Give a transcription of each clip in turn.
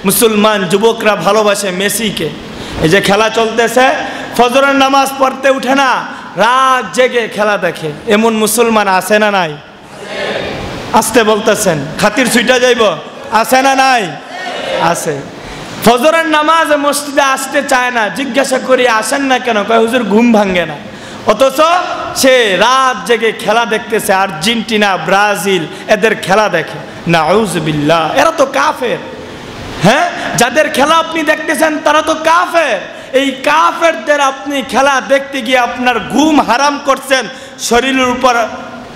মুসলমান যুবকরা ভালোবাসে মেসিকে। এই যে খেলা চলতেছে, ফজরের নামাজ পড়তে উঠে না, রাত জেগে খেলা দেখে, এমন মুসলমান আছে না নাই? আসতে বলতেছেন, খাতির ছুইটা যাইব, আছে না নাই? আছে। ফজরের নামাজ মসজিদে আসতে চায় না, জিজ্ঞাসা করি আসেন না কেন, কয় হুজুর ঘুম ভাঙ্গে না। অথচ সে রাত জেগে খেলা দেখতেছে, আর্জেন্টিনা ব্রাজিল এদের খেলা দেখে। নাউজুবিল্লাহ, এরা তো কাফের। হ্যাঁ, যাদের খেলা আপনি দেখতেছেন তারা তো কাফের। এই কাফেরদের আপনি খেলা দেখতে গিয়ে আপনার ঘুম হারাম করছেন, শরীরের উপর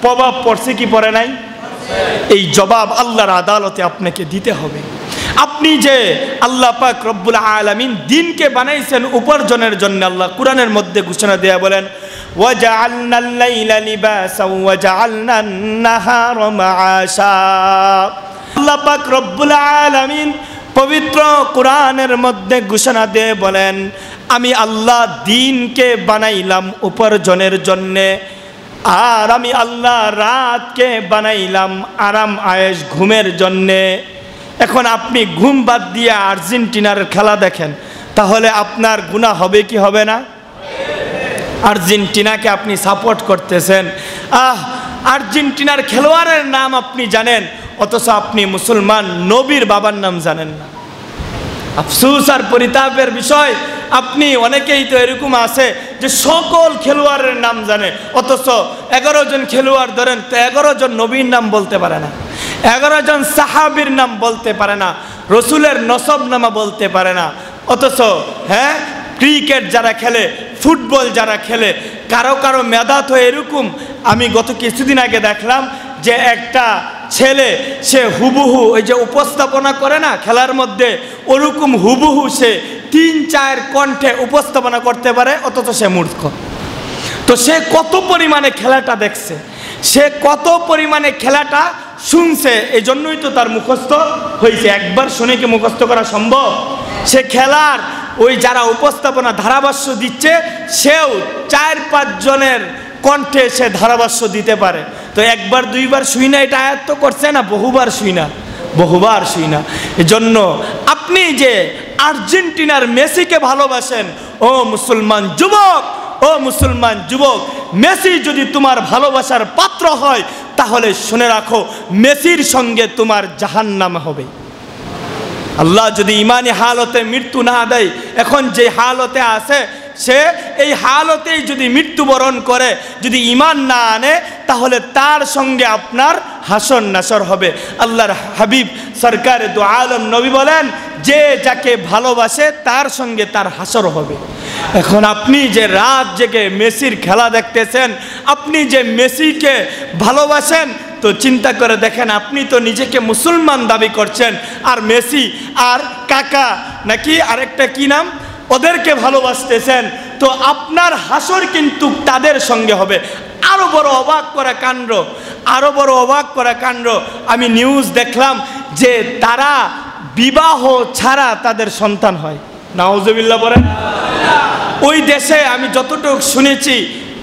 প্রভাব পড়ছে কি পড়ে নাই? এই জবাব আল্লাহর আদালতে আপনাকে দিতে হবে। আপনি যে আল্লাহ পাক রব্বুল আলামিন দিনকে বানাইছেন উপার্জনের জন্য, আল্লাহ কোরআনের মধ্যে ঘোষণা দেয়া বলেন, ওয়াজআলনাল লাইলা লিবাসা ওয়াজআলনান নাহারা মাআশা। আল্লাহ পাক রব্বুল আলামিন পবিত্র কোরআনের মধ্যে ঘোষণা দিয়ে বলেন, আমি আল্লাহ দিনকে বানাইলাম উপার্জনের জন্যে, আর আমি আল্লাহ রাতকে বানাইলাম আরাম আয়েশ ঘুমের জন্যে। এখন আপনি ঘুম বাদ দিয়ে আর্জেন্টিনার খেলা দেখেন, তাহলে আপনার গুনাহ হবে কি হবে না? আর্জেন্টিনাকে আপনি সাপোর্ট করতেছেন, আর্জেন্টিনার খেলোয়াড়ের নাম আপনি জানেন, অথচ আপনি মুসলমান নবীর বাবার নাম জানেন না। আফসোস আর পরিতাপের বিষয়, আপনি অনেকেই তো এরকম আছে যে সকল খেলোয়াড়ের নাম জানে, অথচ 11 জন খেলোয়াড় ধরেন তো 11 জন নবীর নাম বলতে পারে না, 11 জন সাহাবীর নাম বলতে পারে না, রসুলের নসবনামা বলতে পারে না। অথচ হ্যাঁ, ক্রিকেট যারা খেলে, ফুটবল যারা খেলে, কারো কারো মেধা তো এরকম। আমি গত কিছুদিন আগে দেখলাম যে একটা ছেলে, সে হুবহু ওই যে উপস্থাপনা করে না খেলার মধ্যে, ওরকম হুবহু সে 3-4 কণ্ঠে উপস্থাপনা করতে পারে, অথচ সে মূর্খ। তো সে কত পরিমাণে খেলাটা দেখছে, সে কত পরিমাণে খেলাটা শুনছে, এই জন্যই তো তার মুখস্থ হয়েছে। একবার শুনে কি মুখস্থ করা সম্ভব? সে খেলার ওই যারা উপস্থাপনা ধারাভাষ্য দিচ্ছে, সেও 4-5 জনের কণ্ঠে সে ধারাভাষ্য দিতে পারে। তো একবার দুইবার শুই না এটা আয়ত্ত করছে না, বহুবার শুই না, বহুবার শুই না। এজন্য আপনি যে আর্জেন্টিনার মেসিকে ভালোবাসেন, ও মুসলমান যুবক, ও মুসলমান যুবক, মেসি যদি তোমার ভালোবাসার পাত্র হয়, তাহলে শুনে রাখো মেসির সঙ্গে তোমার জাহান্নাম হবে। আল্লাহ যদি ইমানি হালতে মৃত্যু না দেয়, এখন যে হালতে আছে সে এই হালতেই যদি মৃত্যুবরণ করে, যদি ঈমান না আনে, তাহলে তার সঙ্গে আপনার হাসর নাসর হবে। আল্লাহর হাবিব সরকারে দু আলম নবী বলেন, যে যাকে ভালোবাসে তার সঙ্গে তার হাসর হবে। এখন আপনি যে রাত জেগে মেসির খেলা দেখতেছেন, আপনি যে মেসিকে ভালোবাসেন, তো চিন্তা করে দেখেন, আপনি তো নিজেকে মুসলমান দাবি করছেন, আর মেসি আর কাকা নাকি আরেকটা কি নাম, ওদেরকে ভালোবাসতেছেন, তো আপনার হাসর কিন্তু তাদের সঙ্গে হবে। আরো বড় অবাক করা কাণ্ড, আরো বড় অবাক করা কাণ্ড, আমি নিউজ দেখলাম যে তারা বিবাহ ছাড়া তাদের সন্তান হয়। নাউজুবিল্লাহ বলেন। ওই দেশে আমি যতটুকু শুনেছি,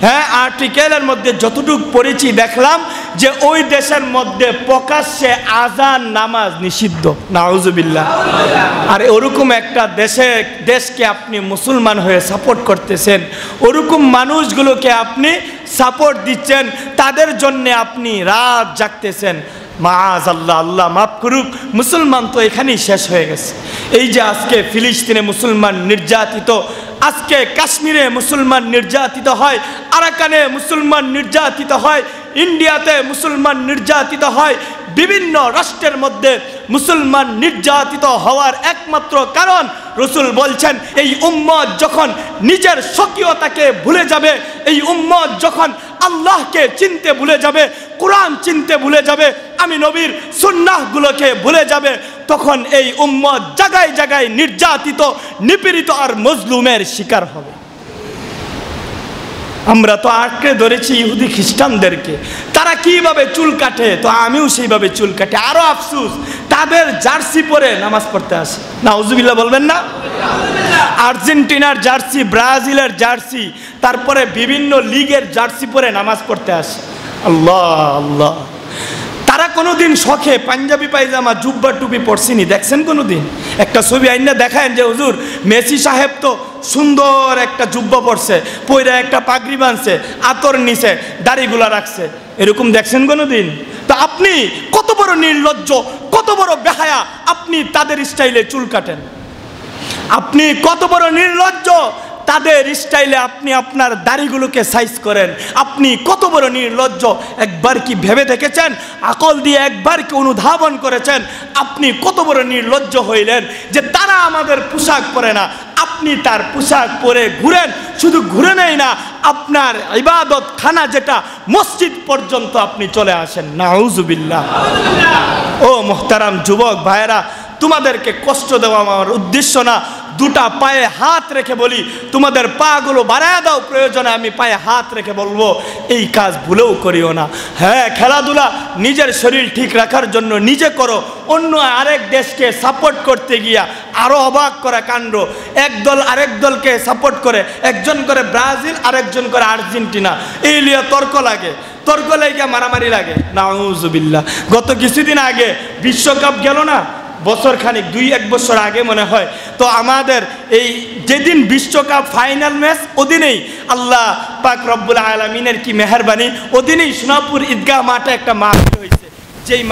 হ্যাঁ, আর্টিকেলের মধ্যে যতটুকু পড়েছি, দেখলাম যে ওই দেশের মধ্যে প্রকাশ্যে আজান নামাজ নিষিদ্ধ। নাউজুবিল্লাহ। আর ওরকম একটা দেশকে আপনি মুসলমান হয়ে সাপোর্ট করতেছেন, ওরকম মানুষগুলোকে আপনি সাপোর্ট দিচ্ছেন, তাদের জন্য আপনি রাত জাগতেছেন। মাআযাল্লাহ, আল্লাহ মাফ করুক, মুসলমান তো এখানেই শেষ হয়ে গেছে। এই যে আজকে ফিলিস্তিনে মুসলমান নির্যাতিত, আজকে কাশ্মীরে মুসলমান নির্যাতিত হয়, আরাকানে মুসলমান নির্যাতিত হয়, ইন্ডিয়াতে মুসলমান নির্যাতিত হয়, বিভিন্ন রাষ্ট্রের মধ্যে মুসলমান নির্যাতিত হওয়ার একমাত্র কারণ, রসুল বলছেন, এই উম্মত যখন নিজের স্বকীয়তাকে ভুলে যাবে, এই উম্মত যখন আল্লাহকে চিনতে ভুলে যাবে, কোরআন চিনতে ভুলে যাবে, আমি নবীর সুন্নাহগুলোকে ভুলে যাবে, তখন এই উম্মত জায়গায় জায়গায় নির্যাতিত, নিপীড়িত আর মজলুমের শিকার হবে। আমরা তো আঁকড়ে ধরেছি ইহুদি খ্রিস্টানদেরকে, তারা কিভাবে চুল কাটে, তো আমিও সেইভাবে চুল কাটে। আরো আফসোস, তাদের জার্সি পরে নামাজ পড়তে আসে। নাউজুবিল্লাহ বলবেন না? আর্জেন্টিনার জার্সি, ব্রাজিলের জার্সি, তারপরে বিভিন্ন লিগের জার্সি পরে নামাজ পড়তে আসে। আল্লাহ আল্লাহ। তারা কোনোদিন শখে পাঞ্জাবি পায়জামা জুব্বা টুপি পরছিনি, দেখছেন কোনোদিন? একটা ছবি আইনা দেখায় যে হুজুর মেসি সাহেব তো সুন্দর একটা জুব্বা পরছে, পয়রা একটা পাগড়ি বাঁধছে, আতর নিচে দাড়িগুলা রাখছে, এরকম দেখছেন কোনোদিন? তো আপনি কত বড় নির্লজ্জ, কত বড় বেহায়া, আপনি তাদের স্টাইলে চুল কাটেন। আপনি কত বড় নির্লজ্জ, তাদের স্টাইলে আপনি আপনার দাড়িগুলোকে সাইজ করেন। আপনি কত বড় নির্লজ্জ, একবার কি ভেবে দেখেছেন? আকল দিয়ে একবার কি অনুধাবন করেছেন? আপনি কত বড় নির্লজ্জ হইলেন যে তারা আমাদের পোশাক পরে না, আপনি তার পোশাক পরে ঘুরেন। শুধু ঘুরে নেই না, আপনার ইবাদত খানা যেটা মসজিদ পর্যন্ত আপনি চলে আসেন। নাউজুবিল্লাহ। ও মুহতারাম যুবক ভাইয়েরা, তোমাদেরকে কষ্ট দেওয়া আমার উদ্দেশ্য না। দুটা পায়ে হাত রেখে বলি, তোমাদের পাগুলো বাড়ায় দাও, প্রয়োজনে আমি পায়ে হাত রেখে বলবো এই কাজ ভুলেও করিও না। হ্যাঁ, খেলাধুলা নিজের শরীর ঠিক রাখার জন্য নিজে করো, অন্য আরেক দেশকে সাপোর্ট করতে গিয়া আরও অবাক করা কাণ্ড। এক দল আরেক দলকে সাপোর্ট করে, একজন করে ব্রাজিল, আরেকজন করে আর্জেন্টিনা, এই লিয়ে তর্ক লাগে, তর্ক লেগে মারামারি লাগে। নাউজুবিল্লাহ। গত কিছুদিন আগে বিশ্বকাপ গেল না, বছর খানিক, 2-1 বছর আগে মনে হয়। তো আমাদের এই যেদিন বিশ্বকাপ ফাইনাল ম্যাচ, ওদিনেই আল্লাহ পাক রব্বুল আলামিনের কি মেহেরবানি, ওদিনেই সোনাপুর ঈদগাহ মাঠে একটা মাহফিল হয়েছে। যেই